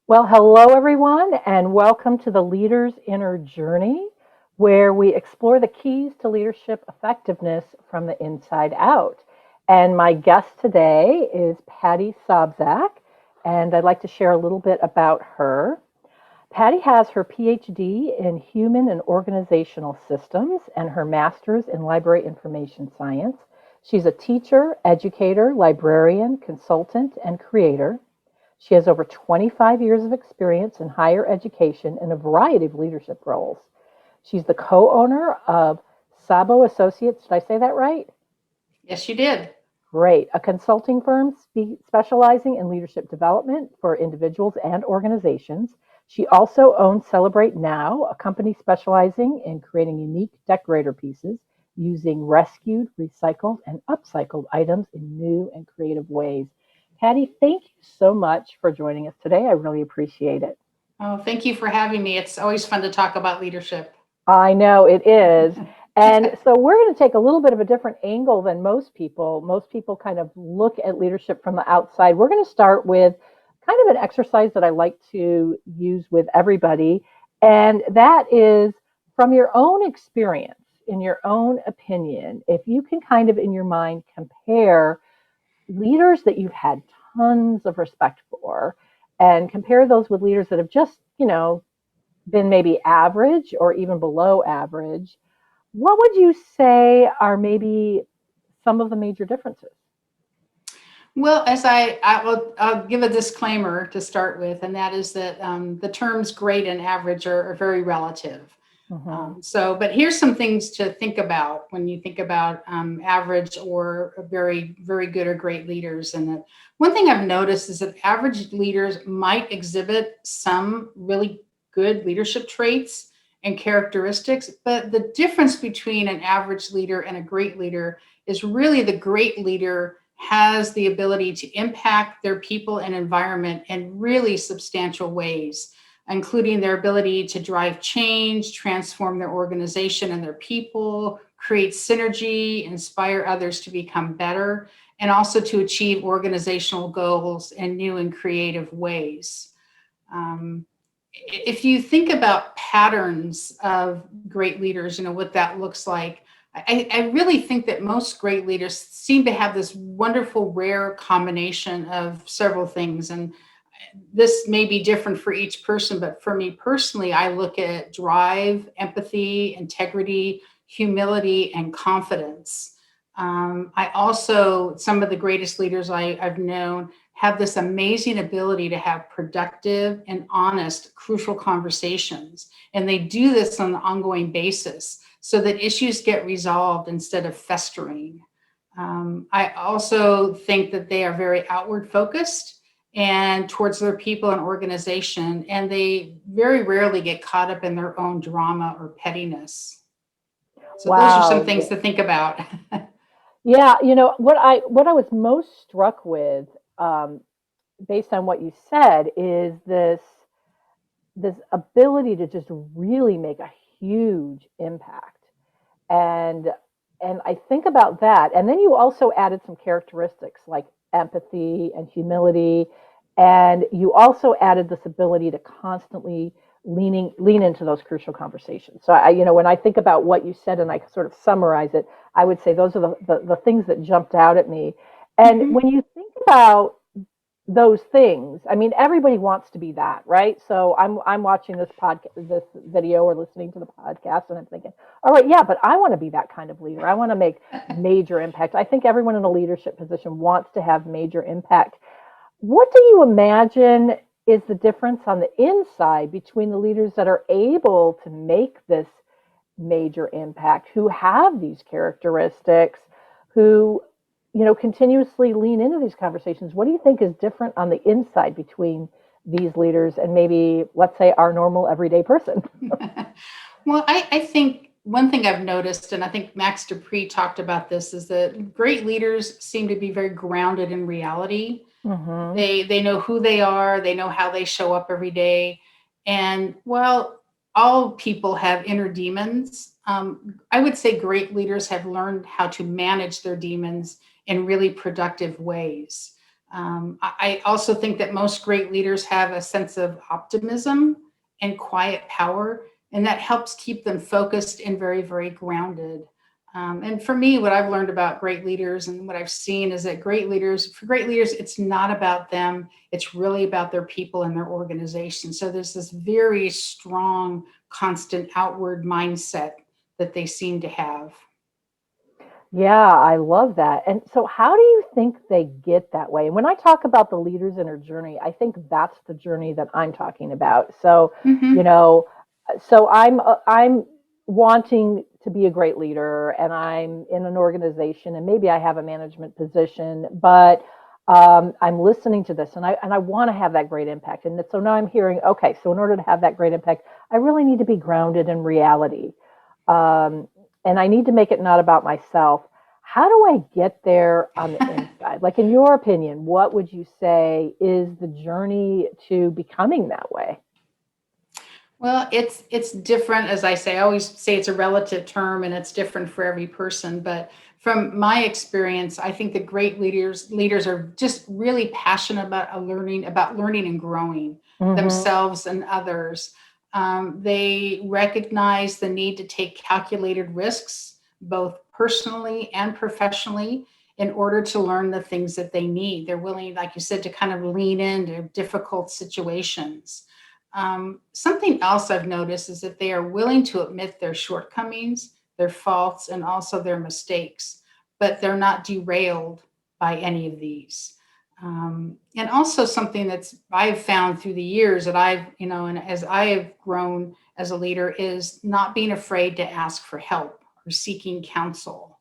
Well, hello everyone, and welcome to the Leader's Inner Journey, where we explore the keys to leadership effectiveness from the inside out. And my guest today is Pattie Sobczak, and I'd like to share a little bit about her. Pattie has her PhD in Human and Organizational Systems and her master's in Library Information Science. She's a teacher, educator, librarian, consultant, and creator. She has over 25 years of experience in higher education in a variety of leadership roles. She's the co-owner of Sabo Associates. Did I say that right? Yes, you did. Great. A consulting firm specializing in leadership development for individuals and organizations. She also owns Celebrate Now, a company specializing in creating unique decorator pieces using rescued, recycled, and upcycled items in new and creative ways. Pattie, thank you so much for joining us today. I really appreciate it. Oh, thank you for having me. It's always fun to talk about leadership. I know it is. And so we're going to take a little bit of a different angle than most people. Most people kind of look at leadership from the outside. We're going to start with kind of an exercise that I like to use with everybody. And that is from your own experience, in your own opinion, if you can kind of in your mind compare leaders that you've had tons of respect for and compare those with leaders that have just, been maybe average or even below average, what would you say are maybe some of the major differences? Well, I'll give a disclaimer to start with, and that is that the terms great and average are very relative. Hmm. But here's some things to think about when you think about average or very, very good or great leaders. And that one thing I've noticed is that average leaders might exhibit some really good leadership traits and characteristics, but the difference between an average leader and a great leader is really the great leader has the ability to impact their people and environment in really substantial ways, including their ability to drive change, transform their organization and their people, create synergy, inspire others to become better, and also to achieve organizational goals in new and creative ways. Um, if you think about patterns of great leaders, what that looks like, I really think that most great leaders seem to have this wonderful, rare combination of several things. And this may be different for each person, but for me personally, I look at drive, empathy, integrity, humility, and confidence. I also, some of the greatest leaders I've known have this amazing ability to have productive and honest, crucial conversations. And they do this on an ongoing basis so that issues get resolved instead of festering. I also think that they are very outward focused and towards their people and organization, and they very rarely get caught up in their own drama or pettiness. So those are some Wow. things to think about. Yeah, what I was most struck with, um, based on what you said, is this ability to just really make a huge impact. And and I think about that. And then you also added some characteristics like empathy and humility. And you also added this ability to constantly lean into those crucial conversations. So when I think about what you said and I sort of summarize it, I would say those are the things that jumped out at me. And Mhm. when you think about those things, I mean, everybody wants to be that, right? So I'm watching this video, or listening to the podcast, and I'm thinking, all right, yeah, but I want to be that kind of leader. I want to make major impact. I think everyone in a leadership position wants to have major impact. What do you imagine is the difference on the inside between the leaders that are able to make this major impact, who have these characteristics, who continuously lean into these conversations? What do you think is different on the inside between these leaders and maybe, let's say, our normal everyday person? Well, I think one thing I've noticed, and I think Max Dupree talked about this, is that great leaders seem to be very grounded in reality. Hmm. They know who they are, they know how they show up every day. And while all people have inner demons, I would say great leaders have learned how to manage their demons in really productive ways. I also think that most great leaders have a sense of optimism and quiet power, and that helps keep them focused and very, very grounded. And for me, what I've learned about great leaders and what I've seen is that for great leaders, it's not about them. It's really about their people and their organization. So there's this very strong, constant outward mindset that they seem to have. Yeah, I love that. And so, how do you think they get that way? And when I talk about the leader's inner journey, I think that's the journey that I'm talking about. So, you Hmm. know, I'm wanting to be a great leader, and I'm in an organization, and maybe I have a management position, but I'm listening to this, and I want to have that great impact. And so now I'm hearing, okay, so in order to have that great impact, I really need to be grounded in reality. Um, and I need to make it not about myself. How do I get there on the inside? Like, in your opinion, what would you say is the journey to becoming that way? Well, it's different, as I say. I always say it's a relative term, and it's different for every person. But from my experience, I think the great leaders are just really passionate about learning and growing Hmm. themselves and others. They recognize the need to take calculated risks, both personally and professionally, in order to learn the things that they need. They're willing, like you said, to kind of lean into difficult situations. Something else I've noticed is that they are willing to admit their shortcomings, their faults, and also their mistakes, but they're not derailed by any of these. And also something that's I've found through the years that and as I have grown as a leader is not being afraid to ask for help or seeking counsel.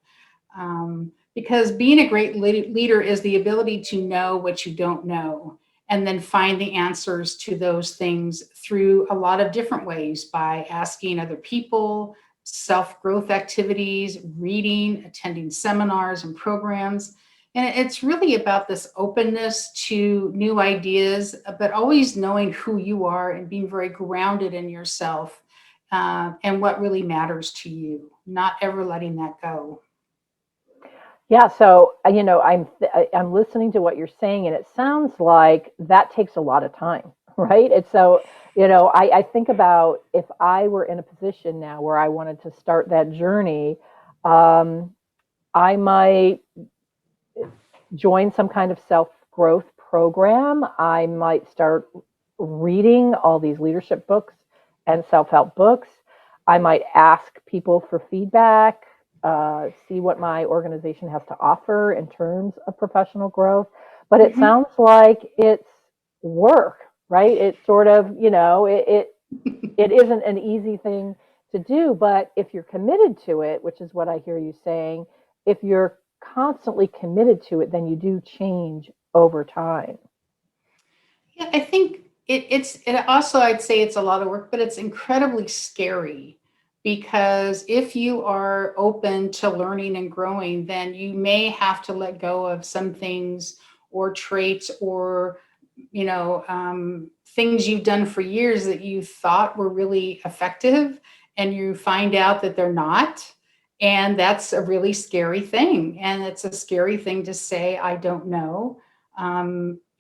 Because being a great leader is the ability to know what you don't know and then find the answers to those things through a lot of different ways by asking other people, self growth activities, reading, attending seminars and programs. And it's really about this openness to new ideas, but always knowing who you are and being very grounded in yourself and what really matters to you, not ever letting that go. Yeah, so I'm listening to what you're saying, and it sounds like that takes a lot of time, right? And so, I think about if I were in a position now where I wanted to start that journey, um, I might join some kind of self growth program. I might start reading all these leadership books and self help books. I might ask people for feedback, see what my organization has to offer in terms of professional growth. But it Mhm. sounds like it's work, right? It's sort of, it isn't an easy thing to do, but if you're committed to it, which is what I hear you saying, if you're constantly committed to it, then you do change over time. Yeah, I think it also, I'd say it's a lot of work, but it's incredibly scary because if you are open to learning and growing, then you may have to let go of some things or traits or things you've done for years that you thought were really effective, and you find out that they're not. And that's a really scary thing. And it's a scary thing to say, I don't know,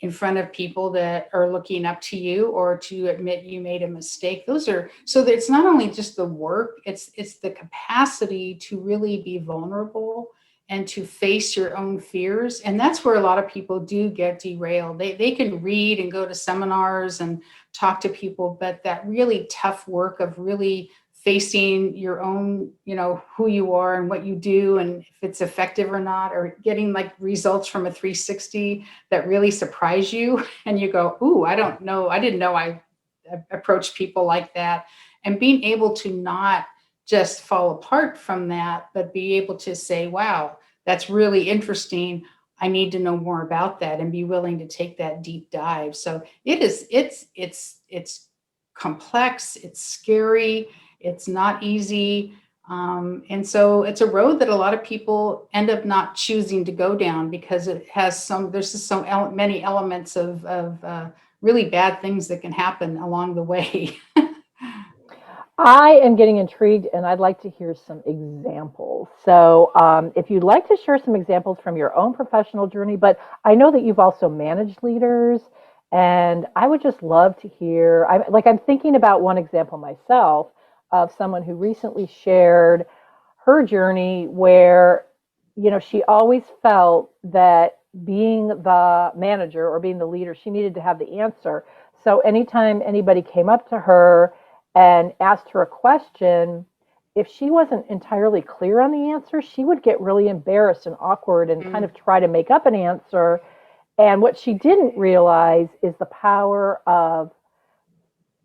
in front of people that are looking up to you, or to admit you made a mistake. Those are so that it's not only just the work, it's the capacity to really be vulnerable and to face your own fears. And that's where a lot of people do get derailed. They can read and go to seminars and talk to people, but that really tough work of really facing your own, who you are and what you do and if it's effective or not, or getting like results from a 360 that really surprise you and you go, ooh, I don't know. I didn't know I approached people like that. And being able to not just fall apart from that, but be able to say, wow, that's really interesting. I need to know more about that and be willing to take that deep dive. So it's complex, it's scary, it's not easy. And so it's a road that a lot of people end up not choosing to go down because there's just so many elements of really bad things that can happen along the way. I am getting intrigued and I'd like to hear some examples. So, if you'd like to share some examples from your own professional journey, but I know that you've also managed leaders, and I would just love to hear. I'm thinking about one example myself of someone who recently shared her journey where, she always felt that being the manager or being the leader, she needed to have the answer. So, anytime anybody came up to her and asked her a question, if she wasn't entirely clear on the answer, she would get really embarrassed and awkward and kind Mm, of try to make up an answer. And what she didn't realize is the power of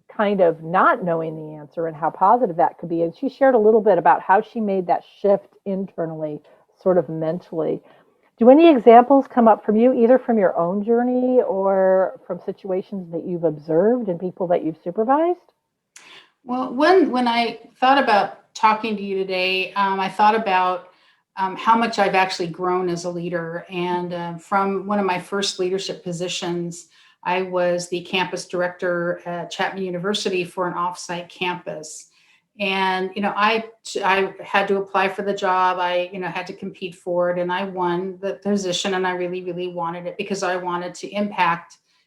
kind of not knowing the answer and how positive that could be. And she shared a little bit about how she made that shift internally, sort of mentally. Do any examples come up from you, either from your own journey or from situations that you've observed and people that you've supervised? Well, when I thought about talking to you today, I thought about how much I've actually grown as a leader. And from one of my first leadership positions, I was the campus director at Chapman University for an offsite campus. And I had to apply for the job. I had to compete for it, and I won the position. And I really really wanted it because I wanted to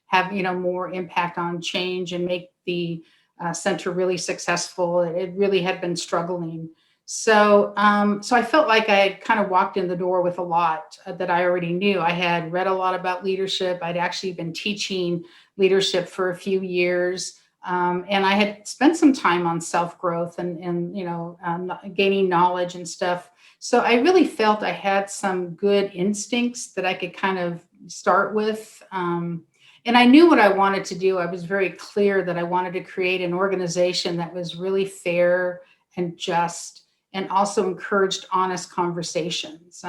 have more impact on change and make the center really successful. It really had been struggling. So I felt like I had kind of walked in the door with a lot that I already knew. I had read a lot about leadership. I'd actually been teaching leadership for a few years. And I had spent some time on self growth and gaining knowledge and stuff. So I really felt I had some good instincts that I could kind of start with. And I knew what I wanted to do. I was very clear that I wanted to create an organization that was really fair and just, and also encouraged honest conversations.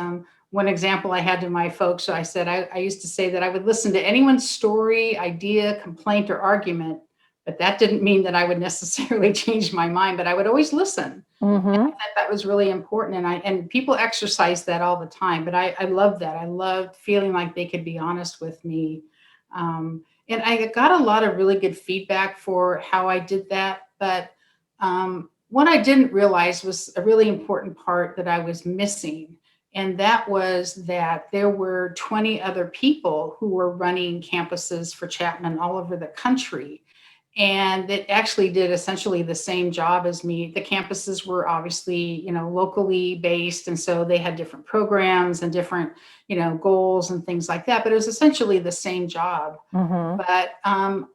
One example I had to my folks, I said, I used to say that I would listen to anyone's story, idea, complaint, or argument, but that didn't mean that I would necessarily change my mind, but I would always listen. Mm-hmm. That was really important. And people exercise that all the time, but I love that. I loved feeling like they could be honest with me. And I got a lot of really good feedback for how I did that. But what I didn't realize was a really important part that I was missing. And that was that there were 20 other people who were running campuses for Chapman all over the country, and that actually did essentially the same job as me. The campuses were obviously, locally based, and so they had different programs and different, goals and things like that. But it was essentially the same job. Mm-hmm. But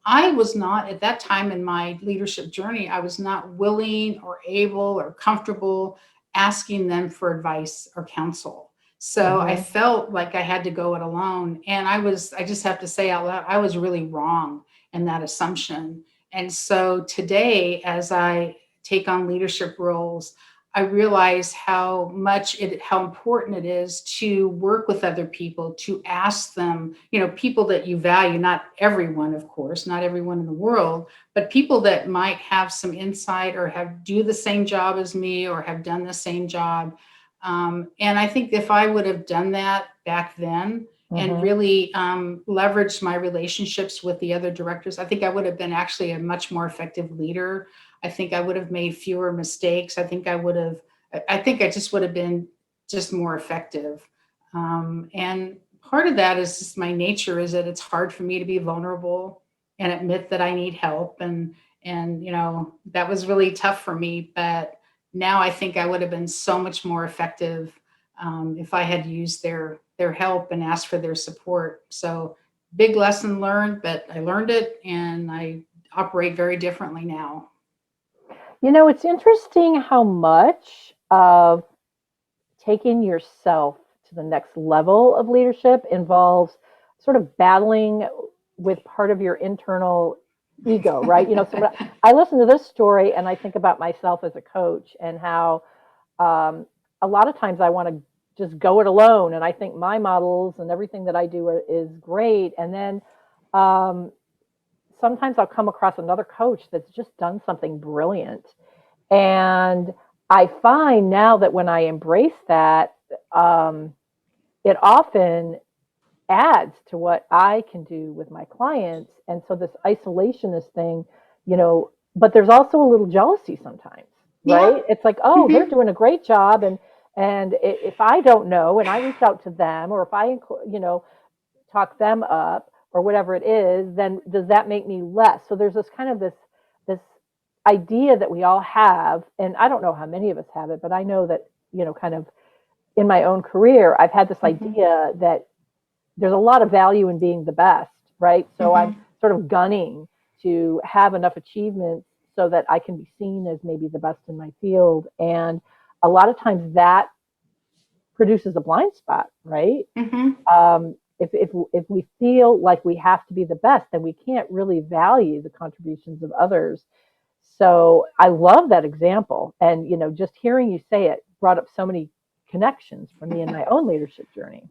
I was not at that time in my leadership journey. I was not willing or able or comfortable asking them for advice or counsel. So I Mm-hmm. felt like I had to go it alone, and I just have to say out loud, I was really wrong in that assumption. And so today, as I take on leadership roles, I realize how important it is to work with other people, to ask them, people that you value, not everyone, of course, not everyone in the world, but people that might have some insight or have do the same job as me or have done the same job. And I think if I would have done that back then, and Mm-hmm. really leveraged my relationships with the other directors, I think I would have been actually a much more effective leader. I think I would have made fewer mistakes. I think I just would have been just more effective. And part of that is just my nature is that it's hard for me to be vulnerable and admit that I need help. And that was really tough for me. But now I think I would have been so much more effective if I had used their help and asked for their support. So big lesson learned, but I learned it and I operate very differently now. It's interesting how much of taking yourself to the next level of leadership involves sort of battling with part of your internal ego, right? So when I listen to this story and I think about myself as a coach and how a lot of times I want to just go it alone, and I think my models and everything that I do is great, and then um, sometimes I'll come across another coach that's just done something brilliant, and I find now that when I embrace that, um, it often adds to what I can do with my clients. And so this isolationist thing, you know, but there's also a little jealousy sometimes, Yeah. right? It's like, oh, they're Hmm. doing a great job, and if I don't know and I reach out to them, or if I, talk them up or whatever it is, then does that make me less? So there's this kind of this idea that we all have, and I don't know how many of us have it, but I know that, kind of in my own career, I've had this Hmm. idea that there's a lot of value in being the best, right? So I'm Hmm. sort of gunning to have enough achievements so that I can be seen as maybe the best in my field. And a lot of times that produces a blind spot, right? Hmm. If we feel like we have to be the best, then we can't really value the contributions of others. So I love that example, and just hearing you say it brought up so many connections for me in my own leadership journey.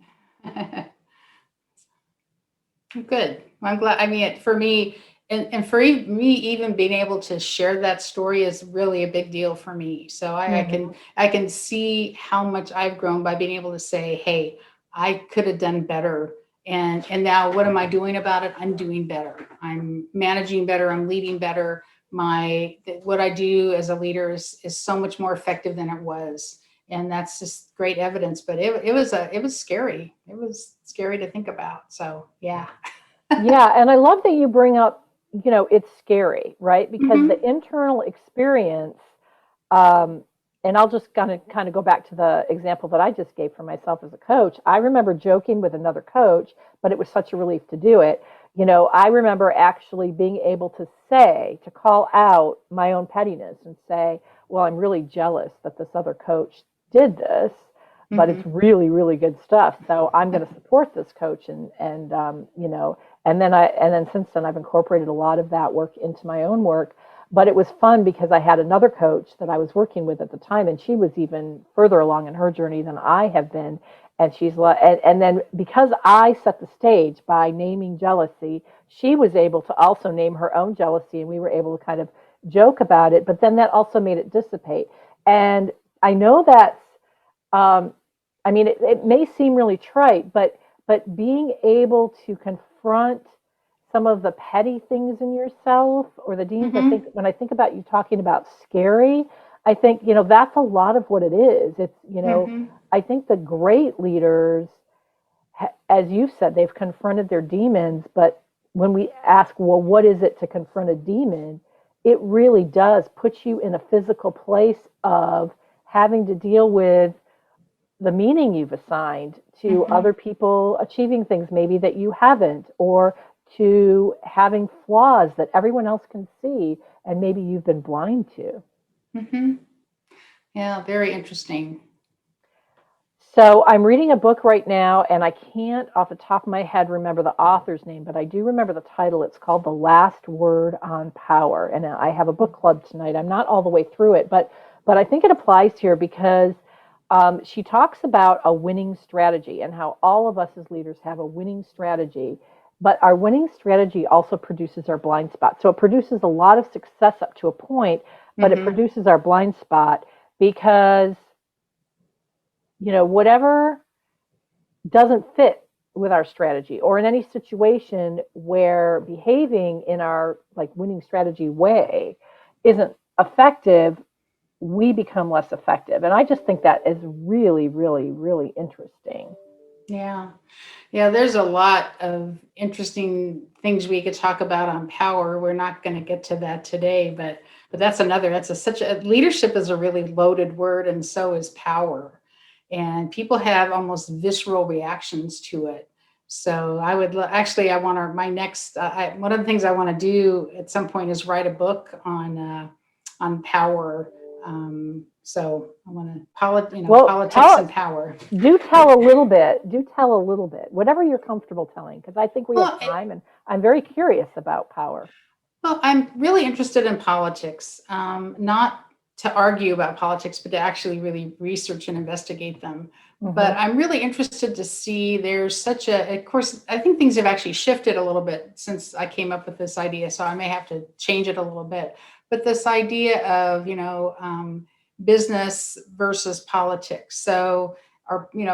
Good. Well, I'm glad. I mean, for me, and for me, even being able to share that story is really a big deal for me. So Mm-hmm. I can see how much I've grown by being able to say, "Hey, I could have done better." And now what am I doing about it? I'm doing better. I'm managing better. I'm leading better. What I do as a leader is so much more effective than it was. And that's just great evidence. But it was scary. It was scary to think about. So yeah. Yeah, and I love that you bring up, it's scary, right? Because the Hmm. internal experience, um, and I'll just kind of go back to the example that I just gave for myself as a coach. I remember joking with another coach, but it was such a relief to do it. I remember actually being able to call out my own pettiness and say, well, I'm really jealous that this other coach did this, but it's Hmm. really, really good stuff. So I'm going to support this coach, and then since then I've incorporated a lot of that work into my own work. But it was fun because I had another coach that I was working with at the time, and she was even further along in her journey than I have been. And and then because I set the stage by naming jealousy, she was able to also name her own jealousy, and we were able to kind of joke about it. But then that also made it dissipate. And I know that's, um, I mean, it may seem really trite, but being able to confront some of the petty things in yourself or the demons, I think Hmm. when I think about you talking about scary, I think, that's a lot of what it is. Hmm. I think the great leaders, as you said, they've confronted their demons, but when we ask, well, what is it to confront a demon? It really does put you in a physical place of having to deal with the meaning you've assigned to Hmm. other people achieving things maybe that you haven't, or to having flaws that everyone else can see and maybe you've been blind to. Hmm. Yeah, very interesting. So I'm reading a book right now, and I can't off the top of my head remember the author's name, but I do remember the title. It's called The Last Word on Power, and I have a book club tonight. I'm not all the way through it, but I think it applies here because she talks about a winning strategy and how all of us as leaders have a winning strategy. But our winning strategy also produces our blind spot. So it produces a lot of success up to a point, but it Hmm. produces our blind spot because, whatever doesn't fit with our strategy, or in any situation where behaving in our like winning strategy way isn't effective, we become less effective. And I just think that is really, really, really interesting. Yeah. Yeah, there's a lot of interesting things we could talk about on power. We're not going to get to that today, but that's another. That's such a leadership is a really loaded word, and so is power. And people have almost visceral reactions to it. So actually, I want to my next one of the things I want to do at some point is write a book on power. So I want to Well, politics and power. tell a little bit. Do tell a little bit, whatever you're comfortable telling, because I think we have Well, time, and I'm very curious about power. Well, I'm really interested in politics, not to argue about politics, but to actually really research and investigate them. But Hmm. I'm really interested to see there's such of course, I think things have actually shifted a little bit since I came up with this idea. So I may have to change it a little bit. But this idea of, business versus politics. So,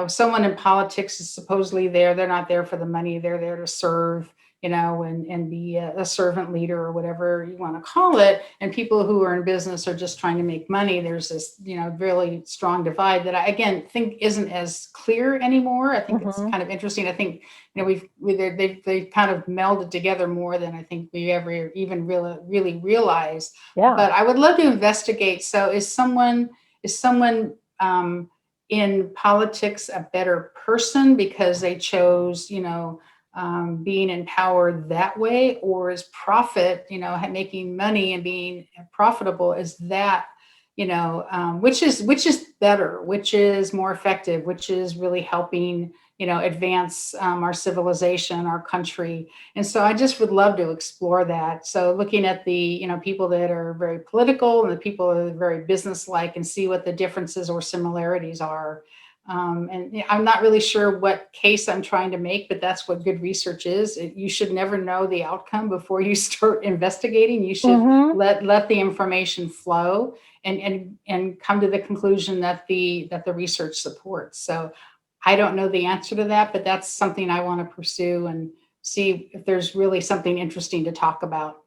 someone in politics is supposedly there, they're not there for the money, they're there to serve and be a servant leader or whatever you want to call it. And people who are in business are just trying to make money. There's this, really strong divide that I, again, think isn't as clear anymore. I think it's Hmm. kind of interesting. I think, they've kind of melded together more than I think we ever even really realized. Yeah. But I would love to investigate. So is someone in politics a better person because they chose, being in power that way, or is profit, making money and being profitable, is that, which is better, which is more effective, which is really helping, advance our civilization, our country. And so I just would love to explore that. So looking at the, people that are very political and the people that are very business-like, and see what the differences or similarities are. And I'm not really sure what case I'm trying to make, but that's what good research is. You should never know the outcome before you start investigating. You should Hmm. let the information flow, and come to the conclusion that the research supports. So I don't know the answer to that, but that's something I want to pursue and see if there's really something interesting to talk about.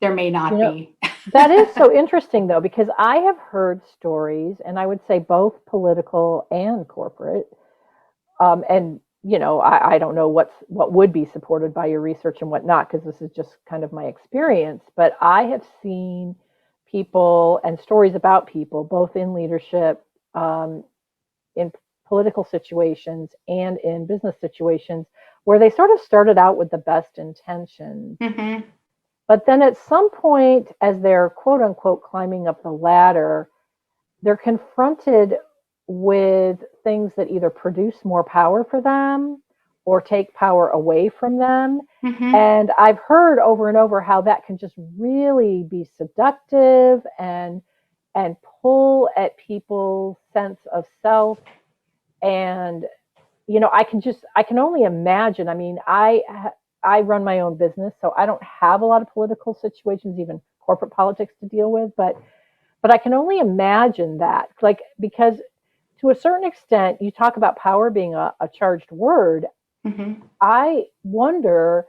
There may You not know, be. that is so interesting though, because I have heard stories, and I would say both political and corporate. And I don't know what would be supported by your research and what not, because this is just kind of my experience. But I have seen people and stories about people, both in leadership, in political situations, and in business situations, where they sort of started out with the best intentions. Hmm. But then at some point, as they're quote unquote climbing up the ladder, they're confronted with things that either produce more power for them or take power away from them. Hmm. And I've heard over and over how that can just really be seductive and pull at people's sense of self. And I can only imagine. I mean, I run my own business, so I don't have a lot of political situations, even corporate politics to deal with, but I can only imagine that, like, because to a certain extent, you talk about power being a charged word. Hmm. I wonder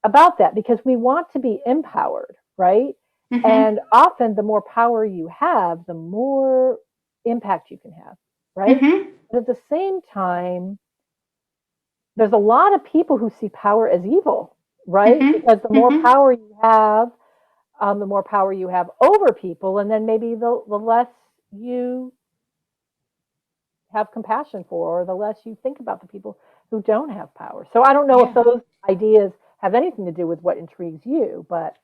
about that because we want to be empowered, right? Hmm. And often the more power you have, the more impact you can have, right? Hmm. But at the same time, there's a lot of people who see power as evil, right? Hmm. Because the more Hmm. power you have, the more power you have over people, and then maybe the less you have compassion for, or the less you think about the people who don't have power. So I don't know if Yeah. those ideas have anything to do with what intrigues you, but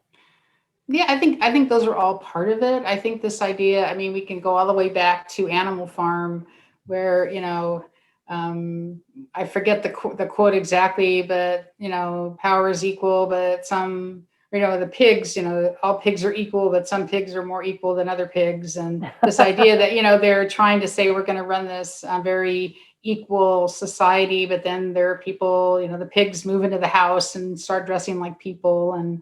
Yeah, I think those are all part of it. I think this idea, I mean, we can go all the way back to Animal Farm, where, um, I forget the quote exactly, but, power is equal, but some, the pigs, all pigs are equal, but some pigs are more equal than other pigs. And this idea that, they're trying to say we're going to run this very equal society, but then there are people, the pigs move into the house and start dressing like people, and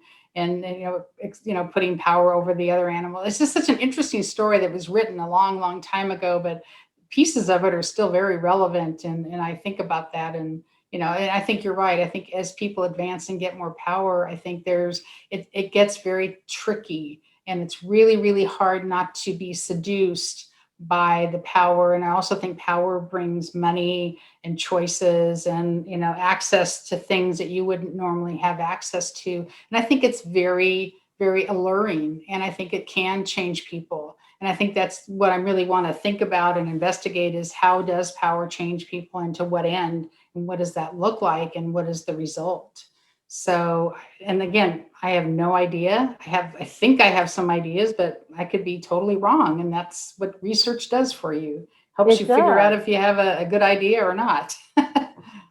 putting power over the other animal. It's just such an interesting story that was written a long time ago, but pieces of it are still very relevant. And I think about that, and I think you're right. I think as people advance and get more power, I think it gets very tricky, and it's really hard not to be seduced by the power. And I also think power brings money and choices, and access to things that you wouldn't normally have access to. And I think it's very alluring, and I think it can change people. And I think that's what I really want to think about and investigate, is how does power change people, and to what end, and what does that look like, and what is the result? So, and again, I have no idea. I think I have some ideas, but I could be totally wrong. And that's what research does for you. Helps you it figure out does. if you have a good idea or not.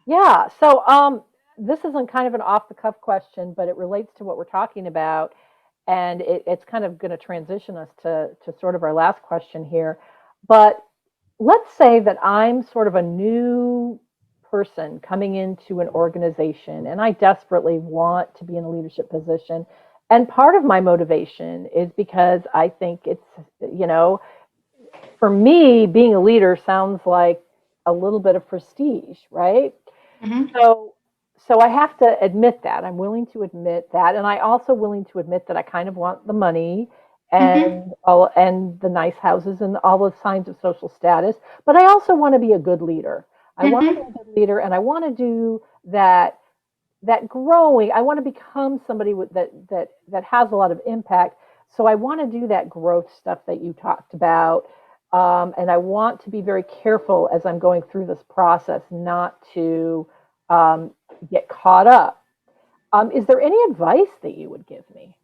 Yeah. So this isn't kind of an off the cuff question, but it relates to what we're talking about. And it's kind of going to transition us to sort of our last question here. But let's say that I'm sort of a new person coming into an organization and I desperately want to be in a leadership position. And part of my motivation is because I think you know, for me, being a leader sounds like a little bit of prestige, right? Hmm. So, so I have to admit that. I'm willing to admit that. And I also willing to admit that I kind of want the money Mm-hmm. and the nice houses and all the signs of social status. But I also want to be a good leader. I want to be Mm-hmm. a good leader and I want to do that growing. I want to become somebody that has a lot of impact. So I want to do that growth stuff that you talked about. And I want to be very careful as I'm going through this process not to um, get caught up. Is there any advice that you would give me?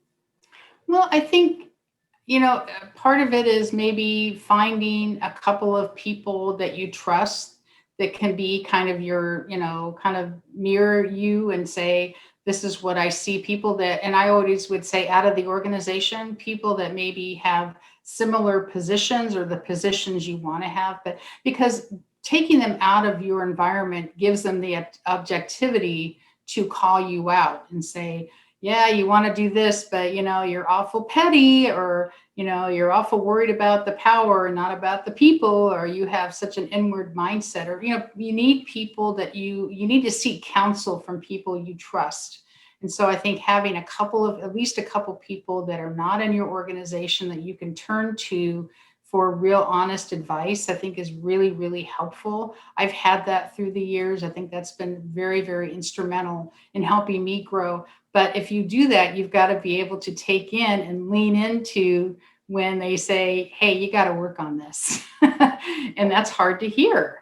Well, I think, part of it is maybe finding a couple of people that you trust that can be kind of your, kind of mirror you and say, this is what I see. People that, and I always would say out of the organization, people that maybe have similar positions or the positions you want to have, but because taking them out of your environment gives them the objectivity to call you out and say, yeah, you want to do this, but you're awful petty, or you're awful worried about the power and not about the people, or you have such an inward mindset, or you need people that you need to seek counsel from people you trust. And so I think having at least a couple people that are not in your organization that you can turn to for real honest advice, I think is really, really helpful. I've had that through the years. I think that's been very, very instrumental in helping me grow. But if you do that, you've got to be able to take in and lean into when they say, hey, you got to work on this. And that's hard to hear.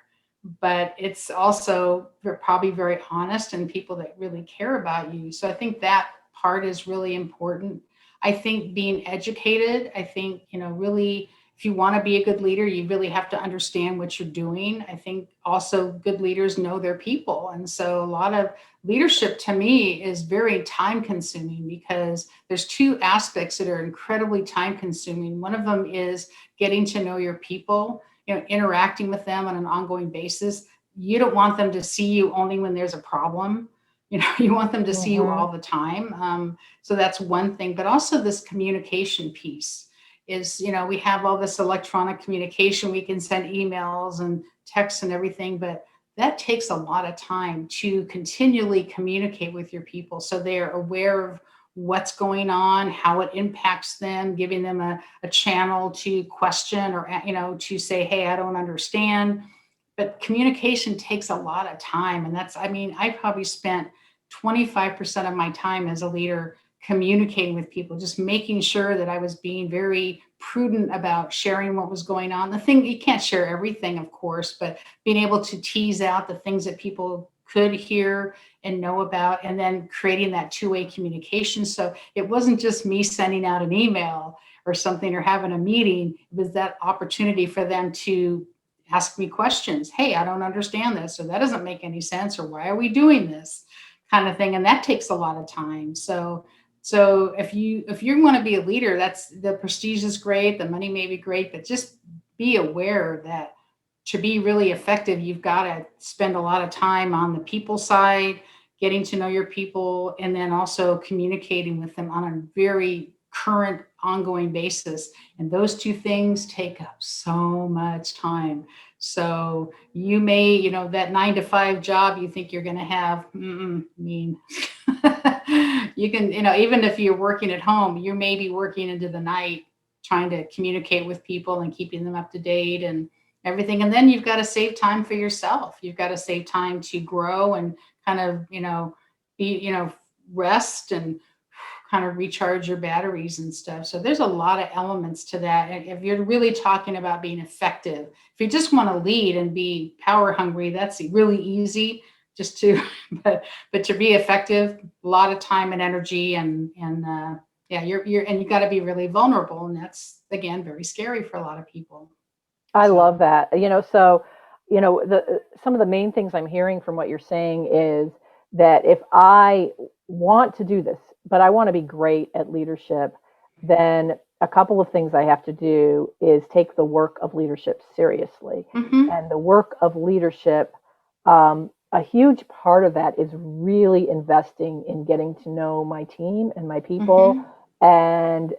But it's also probably very honest and people that really care about you. So I think that part is really important. I think being educated, I think, really, if you want to be a good leader, you really have to understand what you're doing. I think also good leaders know their people. And so a lot of leadership to me is very time consuming because there's two aspects that are incredibly time consuming. One of them is getting to know your people, interacting with them on an ongoing basis. You don't want them to see you only when there's a problem. You want them to see you Mm-hmm. all the time. So that's one thing, but also this communication piece is, we have all this electronic communication. We can send emails and texts and everything, but that takes a lot of time to continually communicate with your people so they're aware of what's going on, how it impacts them, giving them a channel to question or, to say, hey, I don't understand. But communication takes a lot of time. And that's, I mean, I probably spent 25% of my time as a leader communicating with people, just making sure that I was being very prudent about sharing what was going on. The thing, you can't share everything, of course, but being able to tease out the things that people could hear and know about, and then creating that two-way communication. So it wasn't just me sending out an email or something or having a meeting. It was that opportunity for them to ask me questions. Hey, I don't understand this, or that doesn't make any sense, or why are we doing this kind of thing. And that takes a lot of time. So if you want to be a leader, that's the prestige is great, the money may be great, but just be aware that to be really effective, you've got to spend a lot of time on the people side, getting to know your people, and then also communicating with them on a very current, ongoing basis. And those two things take up so much time. So you may, that 9 to 5 job you think you're going to have, mean. You can, even if you're working at home, you may be working into the night trying to communicate with people and keeping them up to date and everything. And then you've got to save time for yourself. You've got to save time to grow and kind of, be, rest and kind of recharge your batteries and stuff. So there's a lot of elements to that. And if you're really talking about being effective, if you just want to lead and be power hungry, that's really easy just to, but to be effective, a lot of time and energy and yeah, and you got to be really vulnerable. And that's again, very scary for a lot of people. I So, love that. The some of the main things I'm hearing from what you're saying is that if I want to do this, but I want to be great at leadership, then a couple of things I have to do is take the work of leadership seriously. hmm And the work of leadership, a huge part of that is really investing in getting to know my team and my people hmm and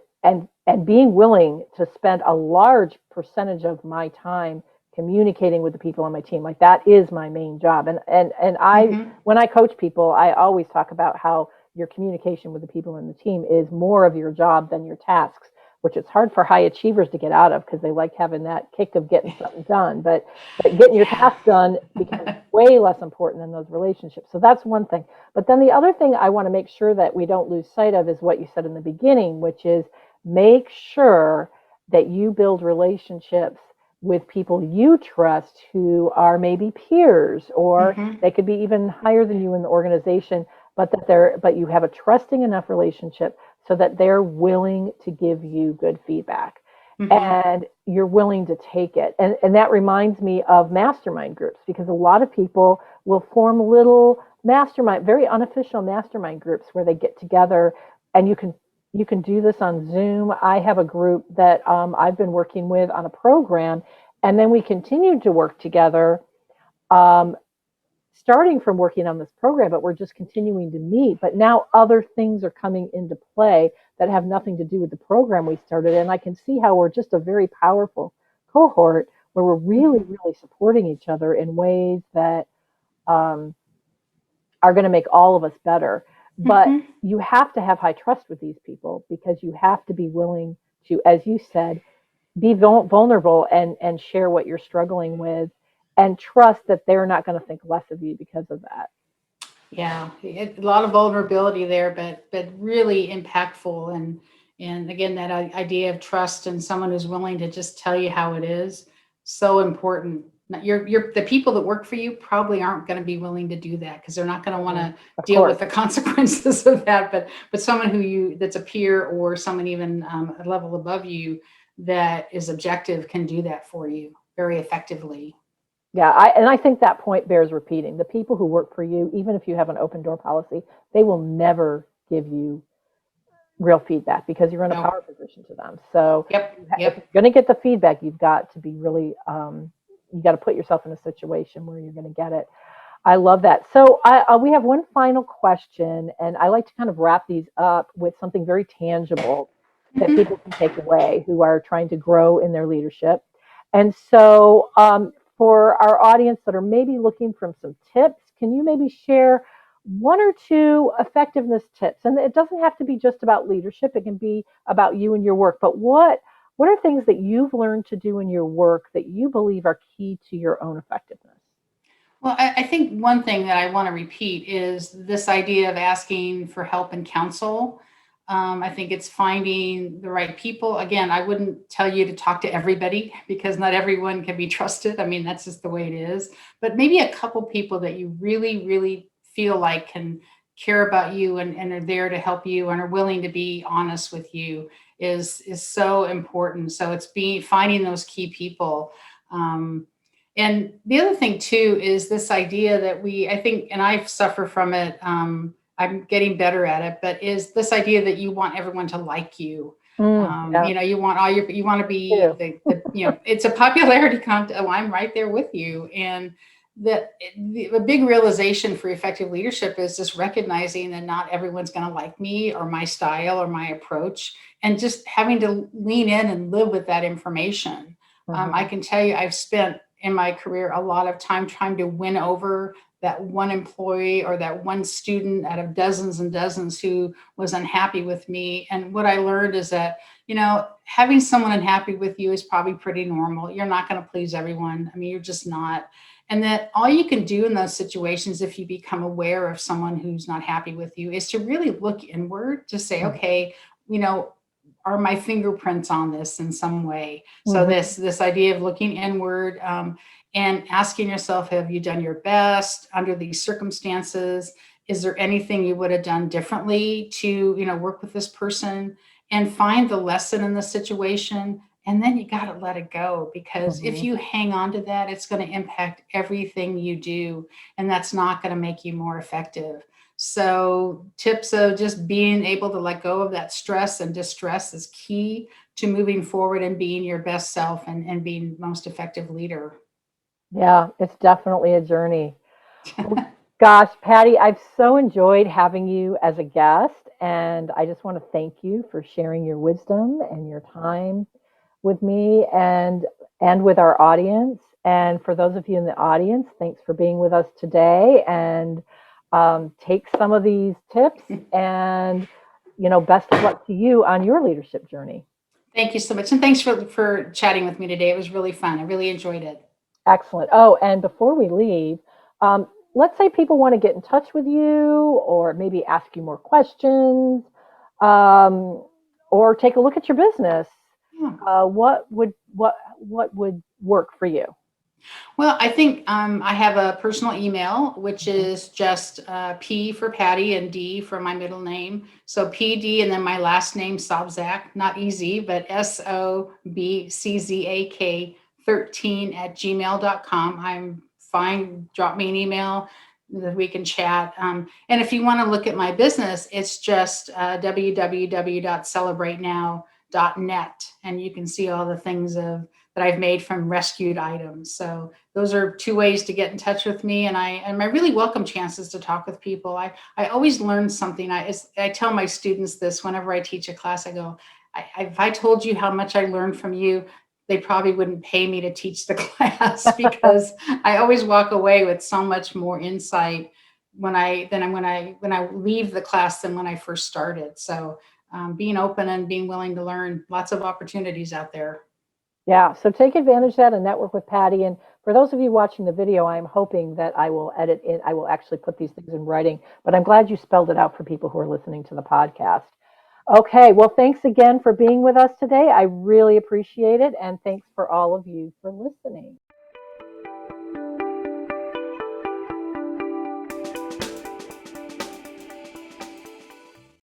being willing to spend a large percentage of my time communicating with the people on my team. Like that is my main job. And Mm-hmm. when I coach people, I always talk about how your communication with the people in the team is more of your job than your tasks, which it's hard for high achievers to get out of because they like having that kick of getting something done. But getting your Yeah. tasks done becomes way less important than those relationships. So that's one thing. But then the other thing I want to make sure that we don't lose sight of is what you said in the beginning, which is make sure that you build relationships with people you trust who are maybe peers, or Mm-hmm. they could be even higher than you in the organization, but you have a trusting enough relationship so that they're willing to give you good feedback Mm-hmm. and you're willing to take it. And that reminds me of mastermind groups, because a lot of people will form little mastermind, very unofficial mastermind groups where they get together, and you can do this on Zoom. I have a group that I've been working with on a program, and then we continued to work together, um, starting from working on this program, but we're just continuing to meet. But now other things are coming into play that have nothing to do with the program we started. And I can see how we're just a very powerful cohort where we're really, Mm-hmm. really supporting each other in ways that um, are going to make all of us better. But Mm-hmm. you have to have high trust with these people, because you have to be willing to, as you said, be vulnerable and share what you're struggling with, and trust that they're not going to think less of you because of that. Yeah, a lot of vulnerability there, but really impactful. And again, that idea of trust and someone who's willing to just tell you how it is, so important. You're the people that work for you probably aren't going to be willing to do that because they're not going to want Mhm. to Of deal with course. the consequences of that. But someone who you that's a peer or someone even a level above you that is objective can do that for you very effectively. Yeah, I think that point bears repeating. The people who work for you, even if you have an open door policy, they will never give you real feedback because you're in a No. power position to them. So Yep. if you're Yep. going to get the feedback, you've got to be really, you got to put yourself in a situation where you're going to get it. I love that. So we have one final question, and I like to kind of wrap these up with something very tangible that Mhm. people can take away who are trying to grow in their leadership. And so, for our audience that are maybe looking for some tips, can you maybe share one or two effectiveness tips? And it doesn't have to be just about leadership; it can be about you and your work. But what are things that you've learned to do in your work that you believe are key to your own effectiveness? Well, I think one thing that I want to repeat is this idea of asking for help and counsel. I think it's finding the right people. Again, I wouldn't tell you to talk to everybody because not everyone can be trusted. I mean, that's just the way it is. But maybe a couple people that you really, really feel like can care about you and are there to help you and are willing to be honest with you is so important. So it's being finding those key people. Um, and the other thing too is this idea that I think, and I suffer from it. I'm getting better at it, but is this idea that you want everyone to like you. Yeah, You want you want to be too. it's a popularity contest. Oh, I'm right there with you. And that the big realization for effective leadership is just recognizing that not everyone's going to like me or my style or my approach, and just having to lean in and live with that information. I Mhm. can tell you, I've spent in my career a lot of time trying to win over that one employee or that one student out of dozens and dozens who was unhappy with me. And what I learned is that, having someone unhappy with you is probably pretty normal. You're not going to please everyone. I mean, you're just not. And that all you can do in those situations, if you become aware of someone who's not happy with you, is to really look inward to say, Mhm. okay, you know, are my fingerprints on this in some way? So Mhm. this idea of looking inward, and asking yourself, have you done your best under these circumstances? Is there anything you would have done differently to, work with this person, and find the lesson in the situation? And then you got to let it go, because if Mhm. you hang on to that, it's going to impact everything you do, and that's not going to make you more effective. So tips of just being able to let go of that stress and distress is key to moving forward and being your best self, and being most effective leader. Yeah, it's definitely a journey. Well, gosh, Patty, I've so enjoyed having you as a guest, and I just want to thank you for sharing your wisdom and your time with me and with our audience. And for those of you in the audience, thanks for being with us today. And take some of these tips and, best of luck to you on your leadership journey. Thank you so much. And thanks for chatting with me today. It was really fun. I really enjoyed it. Excellent. Oh, and before we leave, let's say people want to get in touch with you or maybe ask you more questions, um, or take a look at your business. Yeah. What would work for you? Well, I think I have a personal email, which Mhm. is just P for Patty and D for my middle name. So PD and then my last name, Sobczak, not easy, but SOBCZAK 13 at gmail.com. I'm fine. Drop me an email that we can chat. And if you want to look at my business, it's just www.celebratenow.net. And you can see all the things that I've made from rescued items. So those are two ways to get in touch with me. And I really welcome chances to talk with people. I always learn something. I tell my students this whenever I teach a class. I go, if I told you how much I learned from you, they probably wouldn't pay me to teach the class because I always walk away with so much more insight when I leave the class than when I first started. So being open and being willing to learn, lots of opportunities out there. Yeah, so take advantage of that and network with Pattie. And for those of you watching the video, I'm hoping that I will edit it. I will actually put these things in writing, but I'm glad you spelled it out for people who are listening to the podcast. Okay, well, thanks again for being with us today. I really appreciate it. And thanks for all of you for listening.